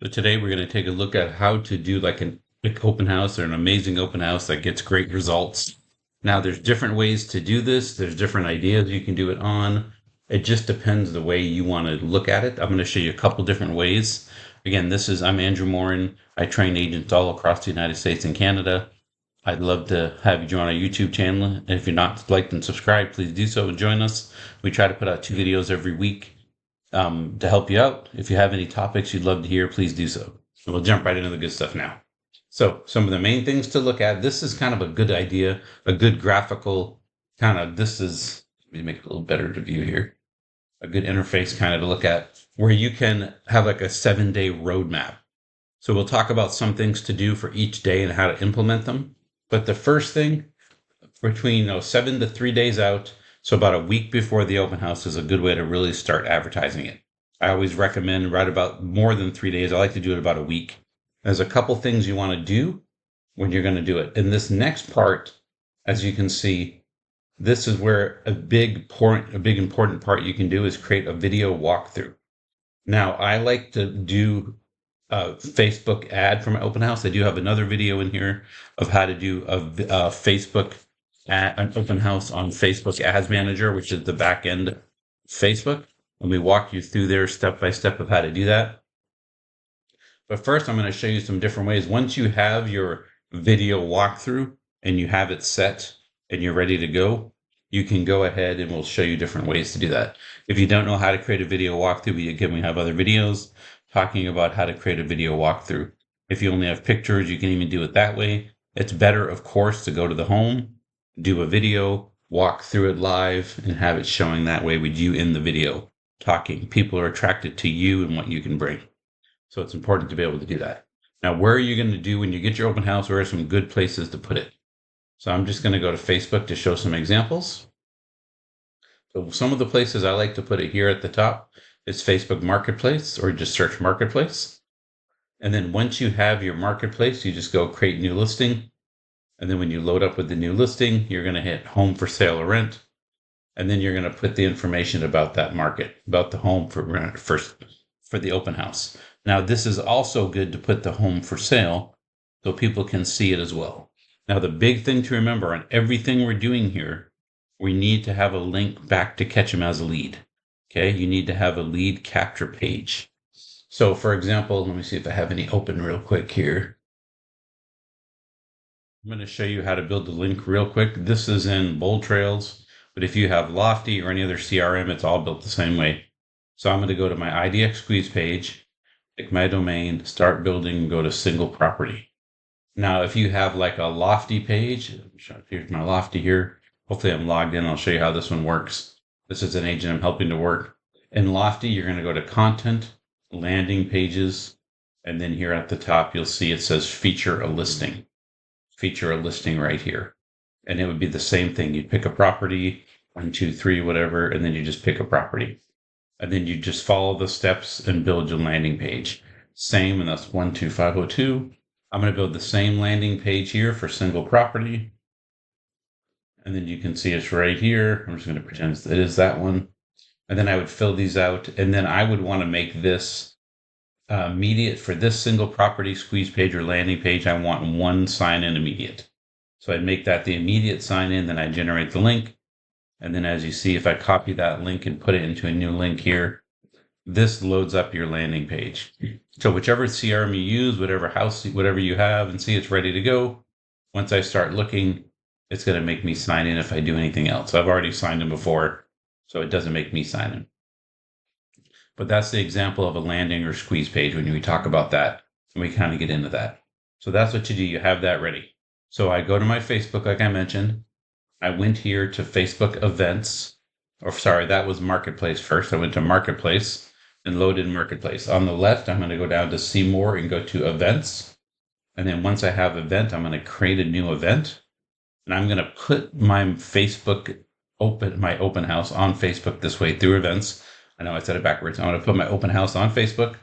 So today we're going to take a look at how to do like an open house or an amazing open house that gets great results. Now there's different ways to do this. There's different ideas you can do it on. It just depends the way you want to look at it. I'm going to show you a couple different ways. Again, I'm Andrew Morin. I train agents all across the United States and Canada. I'd love to have you join our YouTube channel. And if you're not liked and subscribed, please do so and join us. We try to put out 2 videos every week to help you out. If you have any topics you'd love to hear, please do so. And we'll jump right into the good stuff now. So some of the main things to look at, this is kind of a good idea, a good graphical let me make it a little better to view here, a good interface kind of to look at where you can have like a 7-day roadmap. So we'll talk about some things to do for each day and how to implement them. But the first thing, between 7 to 3 days out, so about a week before the open house, is a good way to really start advertising it. I always recommend right about more than 3 days. I like to do it about a week. There's a couple things you want to do when you're going to do it. In this next part, as you can see, this is where a big important part you can do is create a video walkthrough. Now, I like to do a Facebook ad for my open house. I do have another video in here of how to do a Facebook an open house on Facebook Ads Manager, which is the back end of Facebook. And we walk you through there step by step of how to do that. But first, I'm going to show you some different ways. Once you have your video walkthrough and you have it set and you're ready to go, you can go ahead and we'll show you different ways to do that. If you don't know how to create a video walkthrough, we have other videos talking about how to create a video walkthrough. If you only have pictures, you can even do it that way. It's better, of course, to go to the home, do a video, walk through it live, and have it showing that way with you in the video talking. People are attracted to you and what you can bring. So it's important to be able to do that. Now, where are you going to do when you get your open house? Where are some good places to put it? So I'm just going to go to Facebook to show some examples. So some of the places I like to put it here at the top is Facebook Marketplace, or just search Marketplace. And then once you have your Marketplace, you just go create new listing. And then when you load up with the new listing, you're going to hit home for sale or rent. And then you're going to put the information about that market, about the home for rent for the open house. Now, this is also good to put the home for sale so people can see it as well. Now, the big thing to remember on everything we're doing here, we need to have a link back to catch them as a lead. Okay, you need to have a lead capture page. So for example, let me see if I have any open real quick here. I'm going to show you how to build the link real quick. This is in Bold Trails, but if you have Lofty or any other CRM, it's all built the same way. So I'm going to go to my IDX squeeze page, pick my domain, start building, go to single property. Now, if you have like a Lofty page, here's my Lofty here. Hopefully I'm logged in. I'll show you how this one works. This is an agent I'm helping to work. In Lofty, you're going to go to content, landing pages, and then here at the top, you'll see it says feature a listing. Feature a listing right here. And it would be the same thing. You'd pick a property, 1, 2, 3, whatever, and then you just pick a property. And then you just follow the steps and build your landing page. Same, and that's 12502. I'm going to build the same landing page here for single property. And then you can see it's right here. I'm just going to pretend it is that one. And then I would fill these out. And then I would want to make this immediate for this single property squeeze page or landing page. I want one sign-in immediate. So I'd make that the immediate sign-in. Then I generate the link. And then as you see, if I copy that link and put it into a new link here, this loads up your landing page. So whichever CRM you use, whatever you have, and see it's ready to go. Once I start looking, it's going to make me sign in if I do anything else. I've already signed in before, so it doesn't make me sign in. But that's the example of a landing or squeeze page when we talk about that, and we kind of get into that. So that's what you do. You have that ready. So I go to my Facebook, like I mentioned. I went here to Facebook events, that was Marketplace first. I went to Marketplace and loaded Marketplace. On the left, I'm going to go down to see more and go to events. And then once I have event, I'm going to create a new event. And I'm going to put my my open house on Facebook this way through events. I know I said it backwards. I'm going to put my open house on Facebook,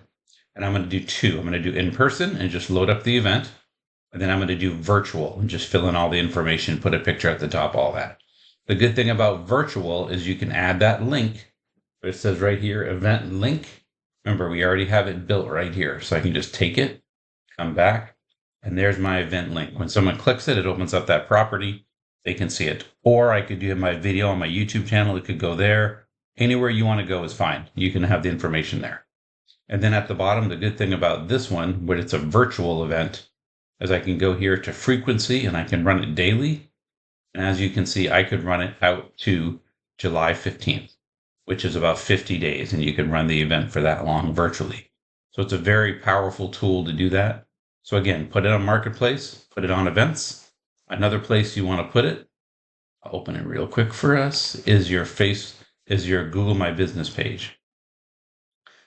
and I'm going to do 2. I'm going to do in person and just load up the event. And then I'm going to do virtual and just fill in all the information, put a picture at the top, all that. The good thing about virtual is you can add that link. But it says right here, event link. Remember, we already have it built right here. So I can just take it, come back, and there's my event link. When someone clicks it, it opens up that property. They can see it. Or I could do my video on my YouTube channel. It could go there. Anywhere you want to go is fine. You can have the information there. And then at the bottom, the good thing about this one, where it's a virtual event, is I can go here to frequency and I can run it daily. And as you can see, I could run it out to July 15th, which is about 50 days. And you can run the event for that long virtually. So it's a very powerful tool to do that. So again, put it on Marketplace, put it on events. Another place you want to put it, I'll open it real quick for us, is your Google My Business page.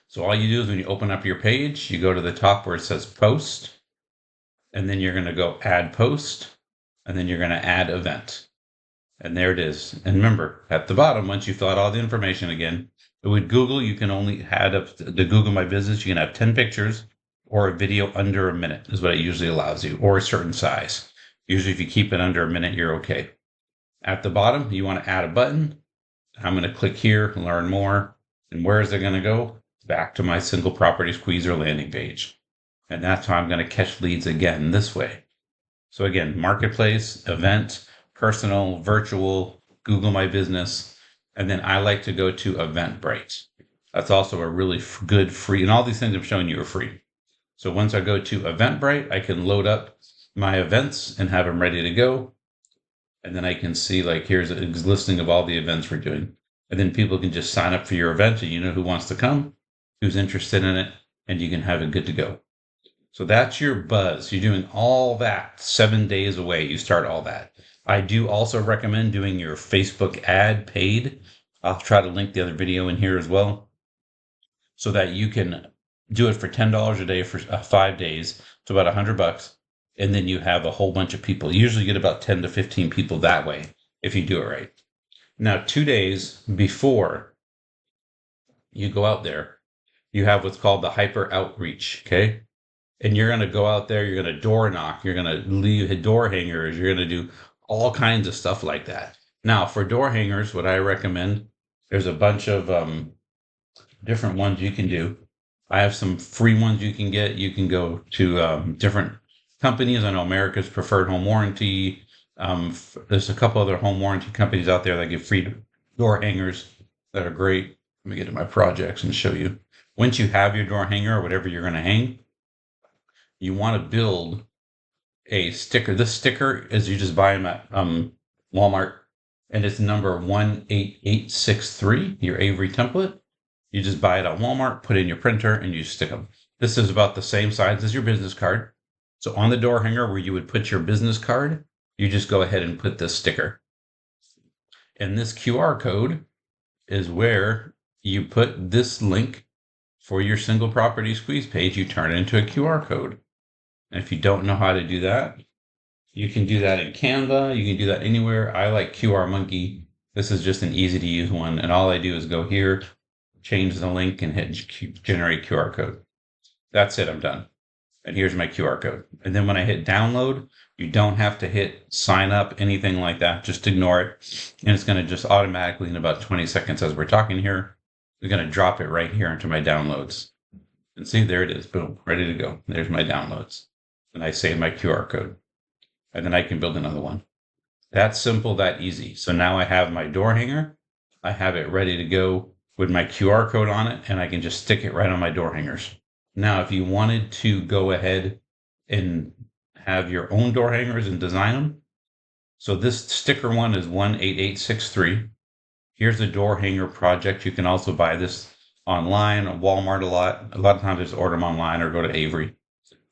So all you do is when you open up your page, you go to the top where it says post, and then you're going to go add post, and then you're going to add event. And there it is. And remember, at the bottom, once you fill out all the information again, with Google, you can only add up the Google My Business. You can have 10 pictures or a video under a minute is what it usually allows you, or a certain size. Usually if you keep it under a minute, you're okay. At the bottom, you want to add a button. I'm going to click here, learn more. And where is it going to go? Back to my single property squeezer landing page. And that's how I'm going to catch leads again this way. So again, Marketplace, event, personal, virtual, Google My Business. And then I like to go to Eventbrite. That's also a really good free, and all these things I'm showing you are free. So once I go to Eventbrite, I can load up my events and have them ready to go. And then I can see, like, here's a listing of all the events we're doing. And then people can just sign up for your event and you know who wants to come, who's interested in it, and you can have it good to go. So that's your buzz. You're doing all that 7 days away. You start all that. I do also recommend doing your Facebook ad paid. I'll try to link the other video in here as well, so that you can do it for $10 a day for 5 days. It's about $100. And then you have a whole bunch of people. You usually get about 10 to 15 people that way if you do it right. Now, 2 days before you go out there, you have what's called the hyper outreach, okay? And you're going to go out there, you're going to door knock, you're going to leave door hangers, you're going to do all kinds of stuff like that. Now, for door hangers, what I recommend, there's a bunch of different ones you can do. I have some free ones you can get. You can go to different companies. I know America's Preferred Home Warranty. There's a couple other home warranty companies out there that give free door hangers that are great. Let me get to my projects and show you. Once you have your door hanger or whatever you're going to hang, you want to build a sticker. This sticker is you just buy them at Walmart, and it's number 18863, your Avery template. You just buy it at Walmart, put it in your printer, and you stick them. This is about the same size as your business card. So on the door hanger where you would put your business card, you just go ahead and put this sticker. And this QR code is where you put this link for your single property squeeze page. You turn it into a QR code. And if you don't know how to do that, you can do that in Canva. You can do that anywhere. I like QR Monkey. This is just an easy to use one. And all I do is go here, change the link, and hit generate QR code. That's it. I'm done. And here's my QR code. And then when I hit download, you don't have to hit sign up, anything like that. Just ignore it. And it's going to just automatically, in about 20 seconds as we're talking here, we're going to drop it right here into my downloads. And see, there it is. Boom, ready to go. There's my downloads. And I save my QR code. And then I can build another one. That simple, that easy. So now I have my door hanger. I have it ready to go with my QR code on it, and I can just stick it right on my door hangers. Now, if you wanted to go ahead and have your own door hangers and design them, so this sticker one is 18863. Here's a door hanger project. You can also buy this online, at Walmart a lot. A lot of times just order them online or go to Avery.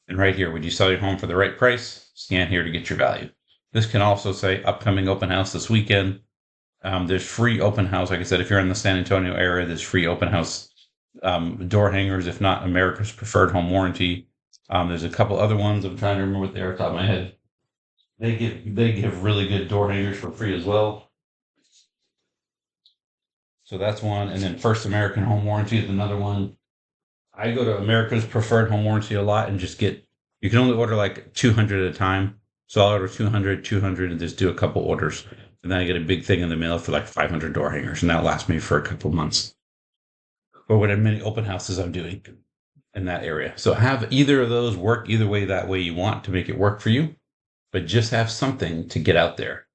And right here, would you sell your home for the right price? Scan here to get your value. This can also say upcoming open house this weekend. There's free open house. Like I said, if you're in the San Antonio area, there's free open house door hangers, if not America's Preferred Home Warranty. There's a couple other ones. I'm trying to remember what they are off the top of my head. They give really good door hangers for free as well. So that's one. And then First American Home Warranty is another one. I go to America's Preferred Home Warranty a lot and just you can only order like 200 at a time. So I'll order 200, and just do a couple orders. And then I get a big thing in the mail for like 500 door hangers. And that lasts me for a couple months. or what many open houses I'm doing in that area. So have either of those work either way, that way you want to make it work for you, but just have something to get out there.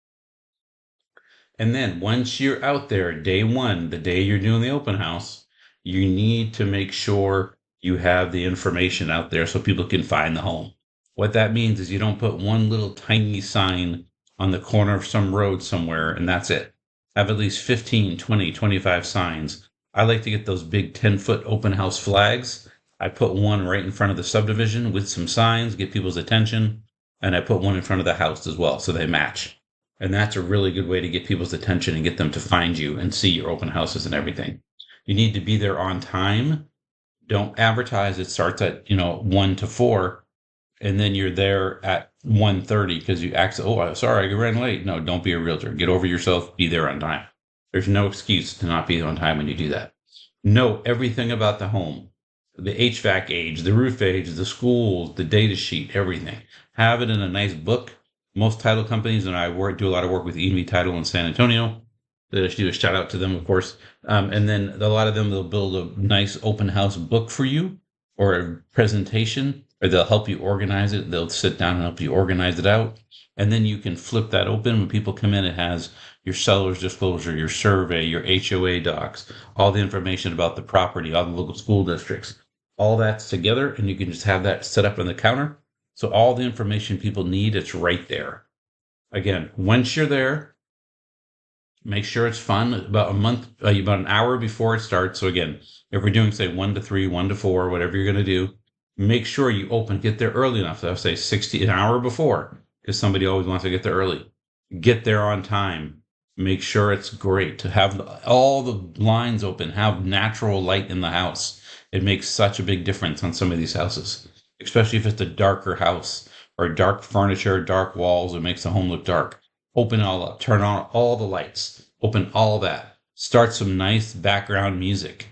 And then once you're out there, day one, the day you're doing the open house, you need to make sure you have the information out there so people can find the home. What that means is you don't put one little tiny sign on the corner of some road somewhere and that's it. Have at least 15, 20, 25 signs. I like to get those big 10-foot open house flags. I put one right in front of the subdivision with some signs, get people's attention, and I put one in front of the house as well so they match. And that's a really good way to get people's attention and get them to find you and see your open houses and everything. You need to be there on time. Don't advertise it starts at, 1 to 4 and then you're there at 1:30 because you act, oh, I'm sorry, I ran late. No, don't be a realtor. Get over yourself. Be there on time. There's no excuse to not be on time when you do that. Know everything about the home, the HVAC age, the roof age, the schools, the data sheet, everything. Have it in a nice book. Most title companies, and I do a lot of work with E&V Title in San Antonio. I should do a shout out to them, of course. And then a lot of them, they'll build a nice open house book for you or a presentation, or they'll help you organize it. They'll sit down and help you organize it out. And then you can flip that open. When people come in, it has your seller's disclosure, your survey, your HOA docs, all the information about the property, all the local school districts. All that's together, and you can just have that set up on the counter. So all the information people need, it's right there. Again, once you're there, make sure it's fun. About an hour before it starts. So again, if we're doing, say, 1 to 3, 1 to 4, whatever you're going to do, make sure you get there early enough. So I'll say an hour before, because somebody always wants to get there early. Get there on time. Make sure it's great to have all the lines open, have natural light in the house. It makes such a big difference on some of these houses, especially if it's a darker house or dark furniture, dark walls. It makes the home look dark. Open it all up, turn on all the lights, open all that. Start some nice background music,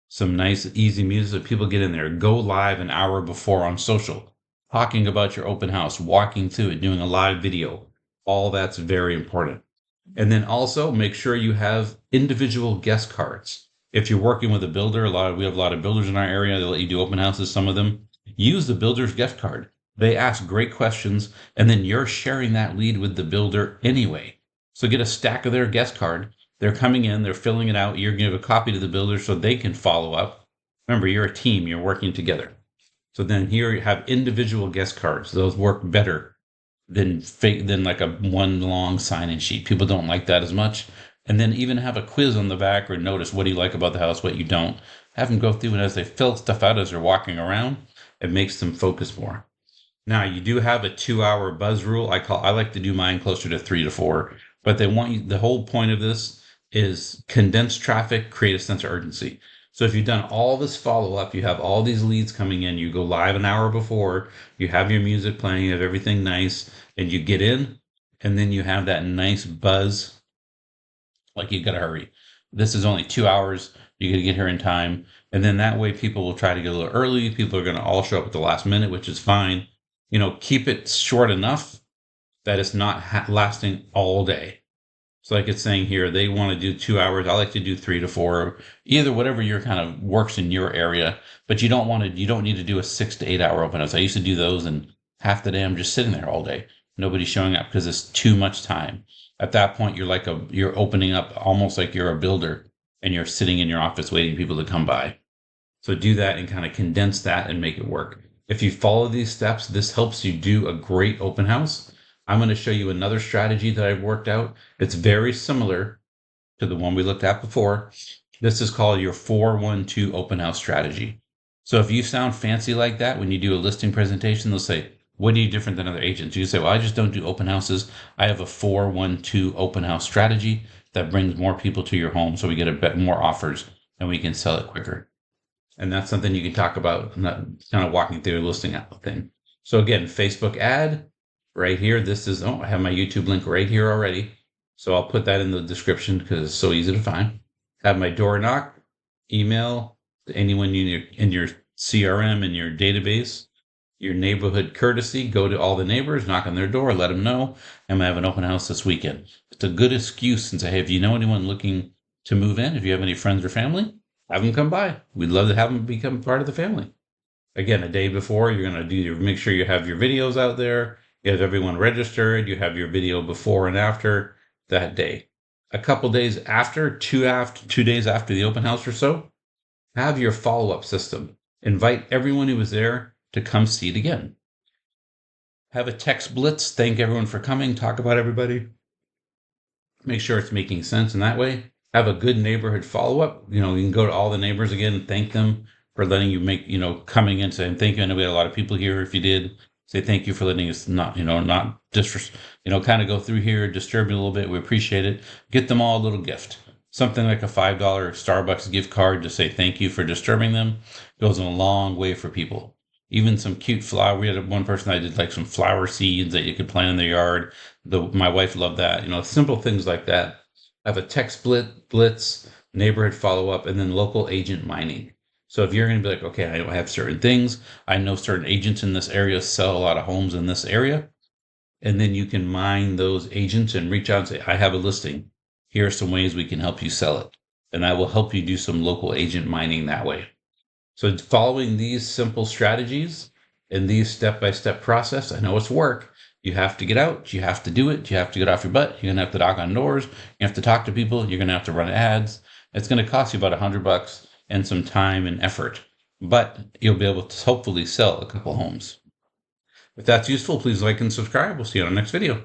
some nice easy music that people get in there. Go live an hour before on social, talking about your open house, walking through it, doing a live video. All that's very important. And then also make sure you have individual guest cards. If you're working with a builder, we have a lot of builders in our area. They'll let you do open houses, some of them. Use the builder's guest card. They ask great questions, and then you're sharing that lead with the builder anyway. So get a stack of their guest card. They're coming in, they're filling it out. You're going to give a copy to the builder so they can follow up. Remember, you're a team. You're working together. So then here you have individual guest cards. Those work better than like a one long sign-in sheet. People don't like that as much. And then even have a quiz on the back or notice what do you like about the house, what you don't. Have them go through, and as they fill stuff out as they're walking around, it makes them focus more. Now, you do have a 2-hour buzz rule. I like to do mine closer to 3 to 4, but they want you, the whole point of this is condense traffic, create a sense of urgency. So if you've done all this follow-up, you have all these leads coming in, you go live an hour before, you have your music playing, you have everything nice, and you get in, and then you have that nice buzz. Like, you got to hurry. This is only 2 hours. You got to get here in time. And then that way people will try to get a little early. People are going to all show up at the last minute, which is fine. Keep it short enough that it's not lasting all day. So like it's saying here, they want to do 2 hours. I like to do 3 to 4, either whatever your kind of works in your area. But you don't need to do a 6 to 8 hour open house. I used to do those, and half the day I'm just sitting there all day. Nobody's showing up because it's too much time. At that point, you're opening up almost like you're a builder, and you're sitting in your office waiting for people to come by. So do that and kind of condense that and make it work. If you follow these steps, this helps you do a great open house. I'm going to show you another strategy that I've worked out. It's very similar to the one we looked at before. This is called your 4-1-2 open house strategy. So if you sound fancy like that, when you do a listing presentation, they'll say, what are you different than other agents? You say, well, I just don't do open houses. I have a 4-1-2 open house strategy that brings more people to your home so we get a bit more offers and we can sell it quicker. And that's something you can talk about, kind of walking through a listing thing. So again, Facebook ad right here. I have my YouTube link right here already. So I'll put that in the description because it's so easy to find. Have my door knock, email to anyone in your CRM, in your database. Your neighborhood courtesy, go to all the neighbors, knock on their door, let them know, I'm going to have an open house this weekend. It's a good excuse and say, hey, if you know anyone looking to move in, if you have any friends or family, have them come by. We'd love to have them become part of the family. Again, a day before, you're going to make sure you have your videos out there. You have everyone registered. You have your video before and after that day. A couple days after, 2 days after the open house or so, have your follow-up system. Invite everyone who was there to come see it again. Have a text blitz. Thank everyone for coming. Talk about everybody. Make sure it's making sense in that way. Have a good neighborhood follow up. You can go to all the neighbors again and thank them for letting you coming in saying thank you. And we had a lot of people here. If you did, say thank you for letting us not kind of go through here, disturb you a little bit. We appreciate it. Get them all a little gift. Something like a $5 Starbucks gift card to say thank you for disturbing them goes a long way for people. Even some cute flower. We had one person that did like some flower seeds that you could plant in their yard. My wife loved that. Simple things like that. Have a text blitz, neighborhood follow up, and then local agent mining. So if you're going to be like, okay, I have certain things. I know certain agents in this area sell a lot of homes in this area. And then you can mine those agents and reach out and say, I have a listing. Here are some ways we can help you sell it. And I will help you do some local agent mining that way. So following these simple strategies and these step-by-step process, I know it's work. You have to get out. You have to do it. You have to get off your butt. You're going to have to knock on doors. You have to talk to people. You're going to have to run ads. It's going to cost you about $100 and some time and effort, but you'll be able to hopefully sell a couple homes. If that's useful, please like and subscribe. We'll see you on the next video.